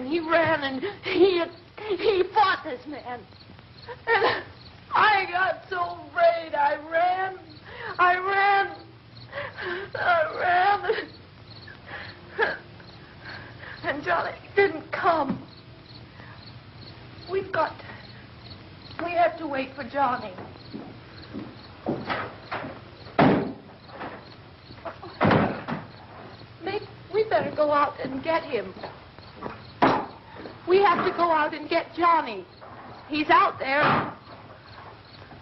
and he ran and he fought this man. And I got so afraid. I ran. And Johnny didn't come. We have to wait for Johnny. We better go out and get him. We have to go out and get Johnny. He's out there.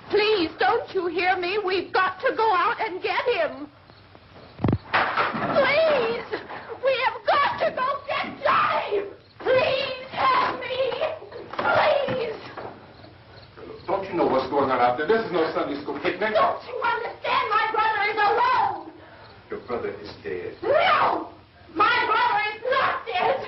Please, don't you hear me? We've got to go out and get him. Please! We have got to go get Johnny! Please help me! Please! Don't you know what's going on out there? This is no Sunday school picnic. Don't you understand? My brother is alone! Your brother is dead. No! My brother is not dead!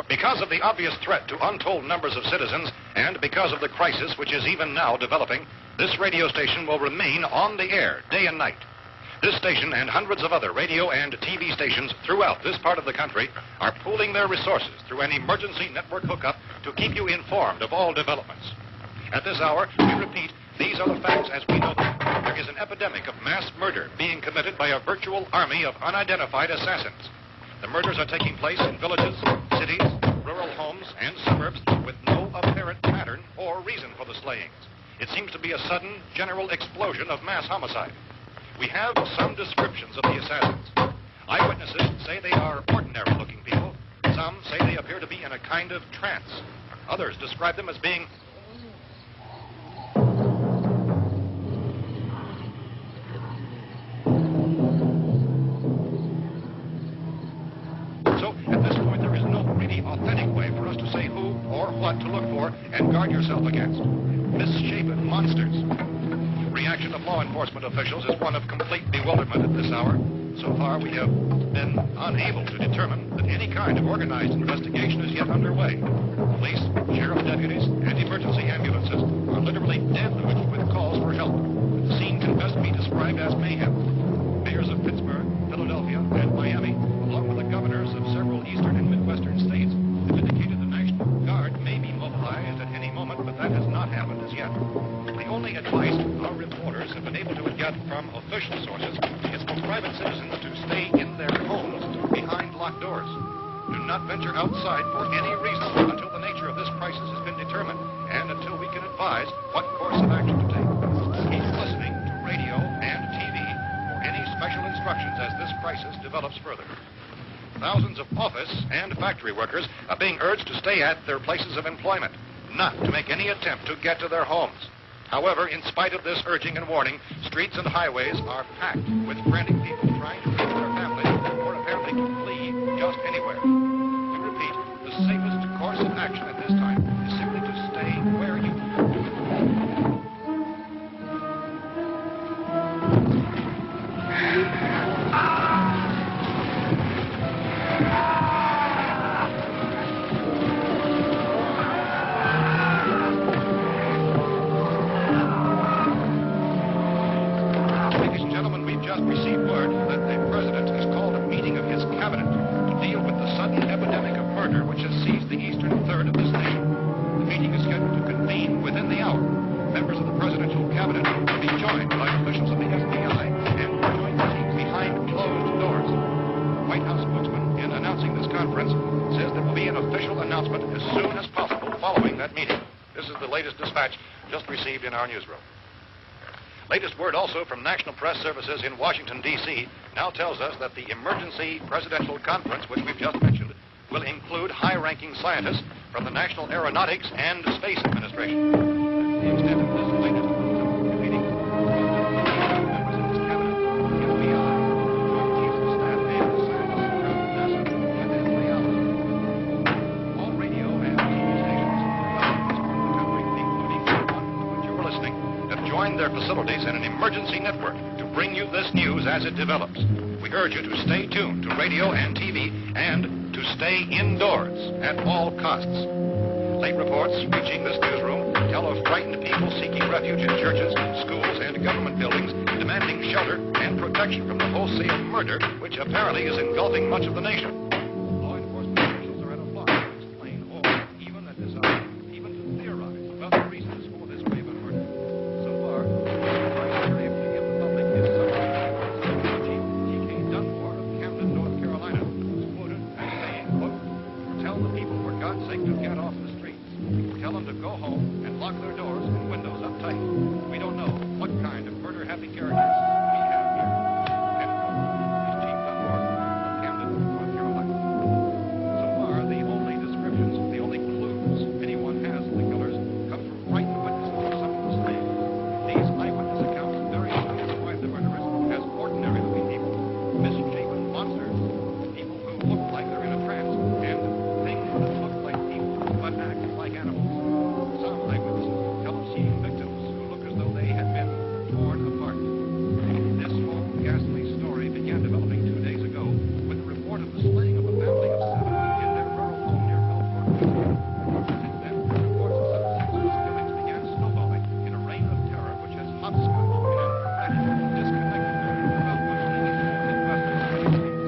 Because of the obvious threat to untold numbers of citizens, and because of the crisis which is even now developing, this radio station will remain on the air day and night. This station and hundreds of other radio and TV stations throughout this part of the country are pooling their resources through an emergency network hookup to keep you informed of all developments. At this hour, we repeat, these are the facts as we know them. There is an epidemic of mass murder being committed by a virtual army of unidentified assassins. The murders are taking place in villages, cities, rural homes, and suburbs with no apparent pattern or reason for the slayings. It seems to be a sudden, general explosion of mass homicide. We have some descriptions of the assassins. Eyewitnesses say they are ordinary-looking people. Some say they appear to be in a kind of trance. Others describe them as being authentic way for us to say who or what to look for and guard yourself against. Misshapen monsters. The reaction of law enforcement officials is one of complete bewilderment at this hour. So far, we have been unable to determine that any kind of organized investigation is yet underway. Police, sheriff deputies, and emergency ambulances are literally deluged with calls for help. The scene can best be described as mayhem. Mayors of Pittsburgh, Philadelphia, and Miami, along with the governors of several eastern and midwestern states, have indicated the National Guard may be mobilized at any moment, but that has not happened as yet. The only advice our reporters have been able to get from official sources is for private citizens to stay in their homes behind locked doors. Do not venture outside for any reason until the nature of this crisis has been determined and until we can advise what course of action to take. Keep listening to radio and TV for any special instructions as this crisis develops further. Thousands of office and factory workers are being urged to stay at their places of employment, not to make any attempt to get to their homes. However, in spite of this urging and warning, streets and highways are packed with frantic people trying to reach their families or apparently to flee just anywhere. We repeat, the safest course of action at this time is simply to stay where you received word that the president has called a meeting of his cabinet to deal with the sudden epidemic of murder which has seized the eastern third of this nation. The meeting is scheduled to convene within the hour. Members of the presidential cabinet will be joined by officials of the FBI and joint meeting behind closed doors. The White House spokesman, in announcing this conference, says there will be an official announcement as soon as possible following that meeting. This is the latest dispatch just received in our newsroom. Latest word also from National Press Services in Washington, D.C. now tells us that the emergency presidential conference, which we've just mentioned, will include high-ranking scientists from the National Aeronautics and Space Administration. The extent of this latest meeting, members of this cabinet, the FBI, chiefs of staff, and scientists from NASA and FAA. All radio and TV stations around this part of the country, including the one to which you're listening, have joined their facilities in an emergency network to bring you this news as it develops. We urge you to stay tuned to radio and TV and to stay indoors at all costs. Late reports reaching this newsroom tell of frightened people seeking refuge in churches, schools, and government buildings, demanding shelter and protection from the wholesale murder, which apparently is engulfing much of the nation. Law enforcement officials are at a loss to explain or even at this hour, even to theorize about the reasons for this raven murder. So far, the criteria to give the public is summary. Chief T.K. Dunmore of Camden, North Carolina, was quoted as saying, quote, "Tell the people, for God's sake, to get off the streets. Tell them to go home and lock their doors and windows up tight. We don't know what kind of murder-happy characters we have here." End quote. This Chief Dunmore of Camden, North Carolina. So far, the only descriptions, the only clues anyone has of the killers come from frightened witnesses of some of the slain. These eyewitness accounts very much describe the murderers as ordinary-looking people, misshapen monsters, people who look like they're in a trance, and things that look like people but act like animals. Some eyewitnesses tell of seeing victims who look as though they had been torn apart. This whole ghastly story began developing 2 days ago with the report of the slaying of a family of 7 in their rural home near Belfort. Since then, reports of such senseless killings began snowballing in a reign of terror which has hopscotched and practically disconnected about virtually each Midwestern United States.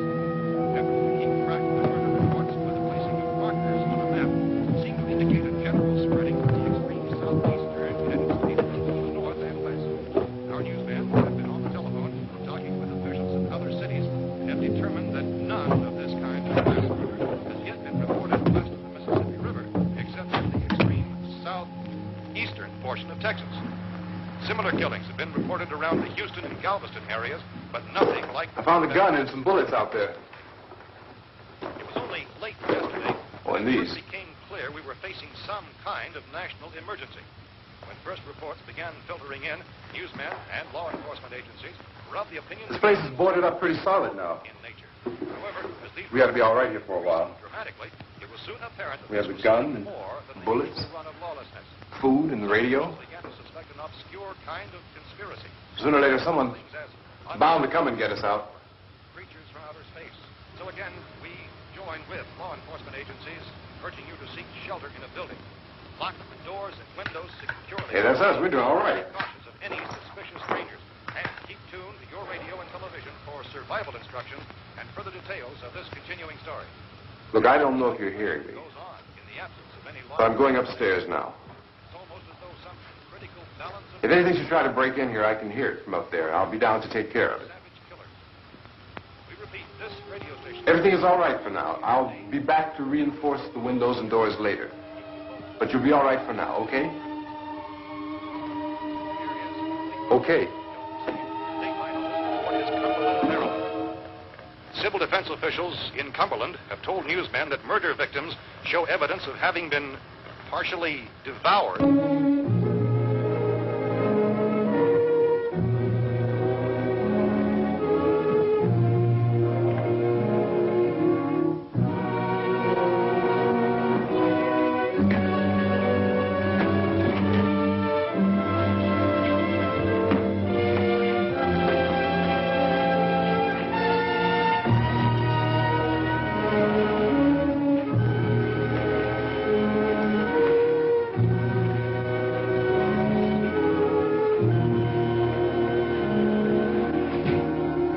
Efforts to keep track of the murder reports with the placing of markers on a map seem to indicate a general spreading of the extreme southeastern United States to the north and west. Our newsmen have been on the telephone talking with officials in other cities and have determined that none of this kind of mass murder has yet been reported west of the Mississippi River, except in the extreme southeastern portion of Texas. Similar killings have been reported around the Houston and Galveston areas, but nothing like... I found a gun and some bullets out there. It was only late yesterday Oh, and when it these. became clear we were facing some kind of national emergency. When first reports began filtering in, newsmen and law enforcement agencies were of the opinion This place is boarded up pretty solid now. in nature. However, as these We ought to be all right here for a while. dramatically, it was soon apparent that We have this a was gun something and more than the bullets. usual run of lawlessness. Food and the radio. People began to suspect an obscure kind of conspiracy. Sooner or later, someone Things as bound to come and get us out. creatures from outer space. So again, we join with law enforcement agencies, urging you to seek shelter in a building. Lock the doors and windows securely. Hey, that's us. We're doing all right. Be cautious of any suspicious strangers. And keep tuned to your radio and television for survival instructions and further details of this continuing story. Look, I don't know if you're hearing me, It goes on in the absence of any law. but I'm going upstairs now. It's almost as though some critical balance of If anything should try to break in here, I can hear it from up there. I'll be down to take care of it. savage killers. We repeat, this radio station... Everything is all right for now. I'll be back to reinforce the windows and doors later. But you'll be all right for now, okay? Okay. Civil defense officials in Cumberland have told newsmen that murder victims show evidence of having been partially devoured.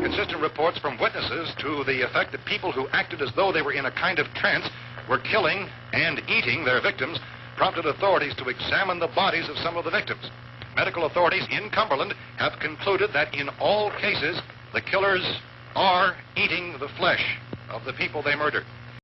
Consistent reports from witnesses to the effect that people who acted as though they were in a kind of trance were killing and eating their victims prompted authorities to examine the bodies of some of the victims. Medical authorities in Cumberland have concluded that in all cases, the killers are eating the flesh of the people they murdered.